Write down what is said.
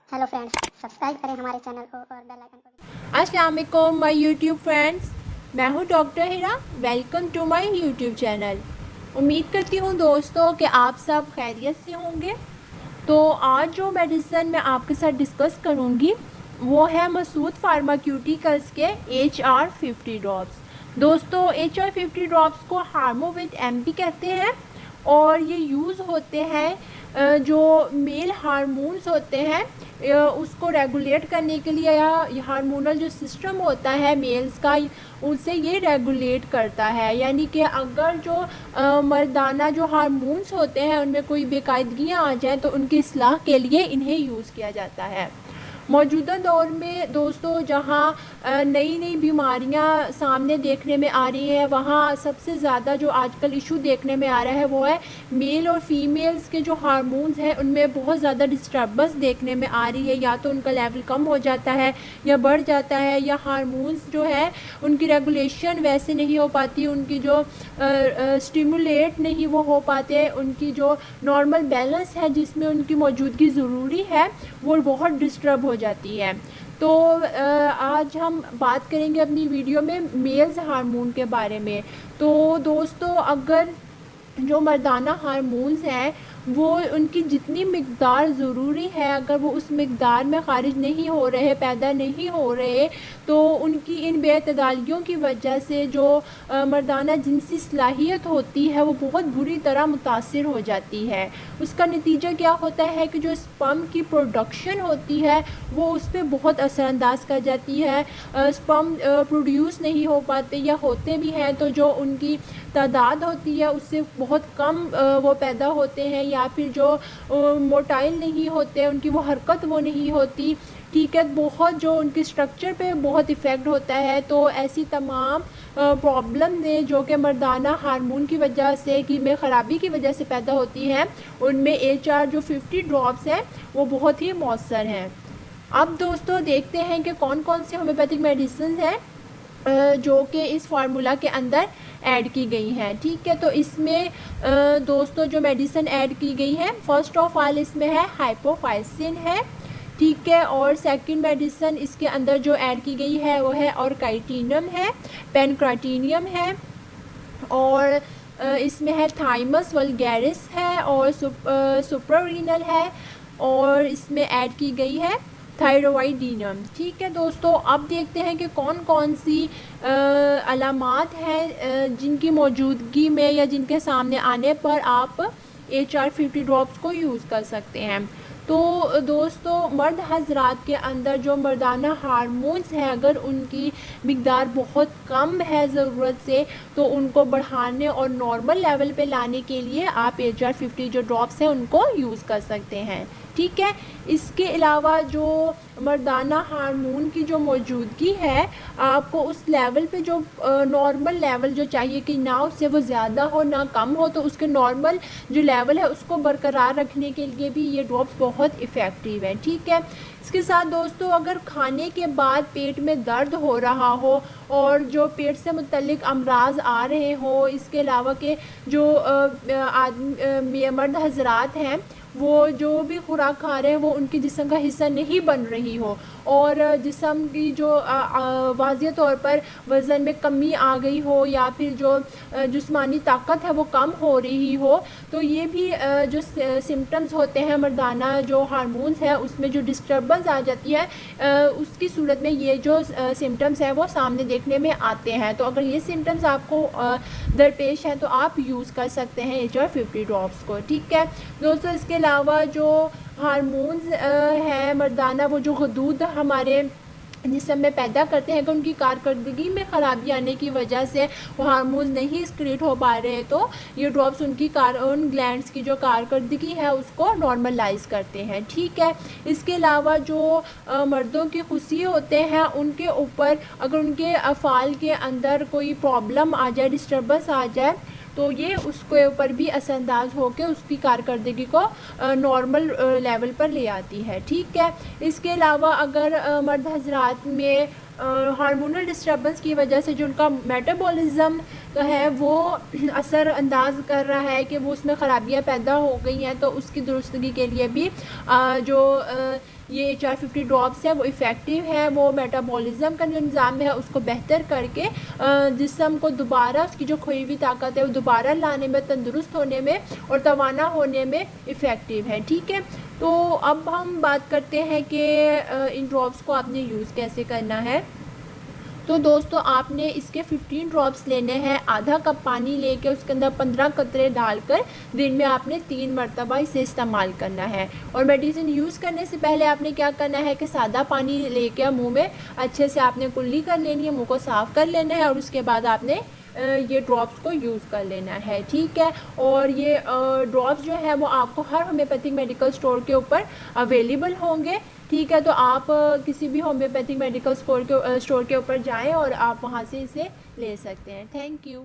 Hello friends, subscribe करें हमारे channel को और बेल आइकन को भी। अस्सलाम वालेकुम माय यूट्यूब फ्रेंड्स। मैं हूं doctor Hira. Welcome to my YouTube channel. उम्मीद करती हूं दोस्तों कि आप सब खैरियत से होंगे। तो आज जो मेडिसिन मैं आपके साथ डिस्कस करूंगी वो है मसूद फार्माक्यूटिकल्स के HR50 ड्रॉप्स। दोस्तों HR50 ड्रॉप्स को हार्मोविट एम भी कहते हैं और ये यूज़ होते हैं जो मेल हार्मोन्स होते हैं उसको रेगुलेट करने के लिए, या हार्मोनल जो सिस्टम होता है मेल्स का उनसे ये रेगुलेट करता है। यानी कि अगर जो मर्दाना जो हार्मोन्स होते हैं उनमें कोई बेकायदगियाँ आ जाएँ तो उनकी इस्लाह के लिए इन्हें यूज़ किया जाता है। मौजूदा दौर में दोस्तों जहाँ नई नई बीमारियां सामने देखने में आ रही है, वहाँ सबसे ज़्यादा जो आजकल इशू देखने में आ रहा है वो है मेल और फीमेल्स के जो हार्मोन्स हैं उनमें बहुत ज़्यादा डिस्टर्बेंस देखने में आ रही है। या तो उनका लेवल कम हो जाता है या बढ़ जाता है, या हार्मोन्स जो है उनकी रेगुलेशन वैसे नहीं हो पाती, उनकी जो स्टिमुलेट नहीं वो हो पाते, उनकी जो नॉर्मल बैलेंस है जिसमें उनकी मौजूदगी ज़रूरी है वो बहुत डिस्टर्ब हो जाती है। तो आज हम बात करेंगे अपनी वीडियो में मेल्स हार्मोन के बारे में। तो दोस्तों अगर जो मर्दाना हार्मोन्स हैं वो उनकी जितनी मिक़दार ज़रूरी है अगर वो उस मिक़दार में ख़ारिज नहीं हो रहे, पैदा नहीं हो रहे, तो उनकी इन बेअतदालियों की वजह से जो मर्दाना जिनसी सलाहियत होती है वो बहुत बुरी तरह मुतासिर हो जाती है। उसका नतीजा क्या होता है कि जो स्पर्म की प्रोडक्शन होती है वो उस पर बहुत असरअंदाज कर जाती है। स्पर्म प्रोड्यूस नहीं हो पाते, या होते भी हैं तो जो उनकी तादाद होती है उससे बहुत कम वो पैदा होते हैं, या फिर जो मोटाइल नहीं होते, उनकी वो हरकत वो नहीं होती, ठीक है, बहुत जो उनके स्ट्रक्चर पे बहुत इफ़ेक्ट होता है। तो ऐसी तमाम प्रॉब्लम ने जो कि मर्दाना हार्मोन की वजह से कि में ख़राबी की वजह से पैदा होती हैं, उनमें HR जो 50 ड्रॉप्स हैं वो बहुत ही मौसर हैं। अब दोस्तों देखते हैं कि कौन कौन सी होम्योपैथिक मेडिसिन हैं जो कि इस फार्मूला के अंदर ऐड की गई हैं। ठीक है, तो इसमें दोस्तों जो मेडिसिन ऐड की गई है फर्स्ट ऑफ ऑल इसमें है हाइपोफाइसिन है, ठीक है, और सेकंड मेडिसिन इसके अंदर जो ऐड की गई है वो है ऑर्काइटिनम है, पेनक्राटिनियम है, और इसमें है थाइमस वल्गैरिस है, और सुप्रारीनल है, और इसमें ऐड की गई है थायरोइडिनम। ठीक है दोस्तों, अब देखते हैं कि कौन कौन सी अलामात हैं जिनकी मौजूदगी में या जिनके सामने आने पर आप HR50 ड्रॉप्स को यूज़ कर सकते हैं। तो दोस्तों मर्द हजरात के अंदर जो मर्दाना हार्मोन्स हैं अगर उनकी मिक़दार बहुत कम है ज़रूरत से, तो उनको बढ़ाने और नॉर्मल लेवल पे लाने के लिए आप HR50 जो ड्रॉप्स हैं उनको यूज़ कर सकते हैं। ठीक है, इसके अलावा जो मर्दाना हार्मोन की जो मौजूदगी है आपको उस लेवल पे जो नॉर्मल लेवल जो चाहिए कि ना उससे वो ज़्यादा हो ना कम हो, तो उसके नॉर्मल जो लेवल है उसको बरकरार रखने के लिए भी ये ड्रॉप्स बहुत इफ़ेक्टिव है। ठीक है, इसके साथ दोस्तों अगर खाने के बाद पेट में दर्द हो रहा हो और जो पेट से मुतल्लिक अमराज आ रहे हो, इसके अलावा के जो मर्द हजरात हैं वो जो भी खुराक खा रहे हैं वो उनके जिस्म का हिस्सा नहीं बन रही हो, और जिस्म की जो वाज़िह तौर पर वज़न में कमी आ गई हो, या फिर जो जिस्मानी ताकत है वो कम हो रही हो, तो ये भी जो सिम्टम्स होते हैं मर्दाना जो हार्मोन्स है उसमें जो डिस्टर्बेंस आ जाती है उसकी सूरत में ये जो सिम्टम्स हैं वो सामने देखने में आते हैं। तो अगर ये सिम्टम्स आपको दरपेश हैं तो आप यूज़ कर सकते हैं HR50 ड्रॉप्स को। ठीक है दोस्तों, इसके अलावा जो हार्मोन्स है मर्दाना वो जो हदूद हमारे जिस्म में पैदा करते हैं, अगर उनकी कारकर्दगी में ख़राबी आने की वजह से वो हार्मोन्स नहीं सिक्रीट हो पा रहे तो ये ड्रॉप्स उनकी उन ग्लैंड्स की जो कारकर्दगी है उसको नॉर्मलाइज करते हैं। ठीक है, इसके अलावा जो मर्दों की खुशी होते हैं उनके ऊपर अगर उनके अफ़ाल के अंदर कोई प्रॉब्लम आ जाए, डिस्टर्बेंस आ जाए, तो ये उसके ऊपर भी असरअंदाज होकर उसकी कारकर्दगी को नॉर्मल लेवल पर ले आती है। ठीक है, इसके अलावा अगर मर्द हजरात में हार्मोनल डिस्टर्बेंस की वजह से जो उनका मेटाबॉलिज्म तो है वो असर अंदाज कर रहा है कि वो उसमें ख़राबियाँ पैदा हो गई हैं, तो उसकी दुरुस्तगी के लिए भी जो ये HR50 ड्रॉप्स है वो इफ़ेक्टिव है। वो मेटाबॉलिज्म का जो निज़ाम है उसको बेहतर करके जिस्म को दोबारा उसकी जो खोई हुई ताकत है वो दोबारा लाने में, तंदुरुस्त होने में और तवाना होने में इफ़ेक्टिव है। ठीक है, तो अब हम बात करते हैं कि इन ड्रॉप्स को आपने यूज़ कैसे करना है। तो दोस्तों आपने इसके 15 ड्रॉप्स लेने हैं, आधा कप पानी लेके उसके अंदर 15 कतरे डालकर दिन में आपने 3 मरतबा इसे इस्तेमाल करना है। और मेडिसिन यूज़ करने से पहले आपने क्या करना है कि सादा पानी लेके मुंह में अच्छे से आपने कुल्ली कर लेनी है, मुंह को साफ़ कर लेना है और उसके बाद आपने ये ड्रॉप्स को यूज़ कर लेना है। ठीक है, और ये ड्रॉप्स जो है वो आपको हर होम्योपैथिक मेडिकल स्टोर के ऊपर अवेलेबल होंगे। ठीक है, तो आप किसी भी होम्योपैथिक मेडिकल स्टोर के ऊपर जाएं और आप वहाँ से इसे ले सकते हैं। Thank you.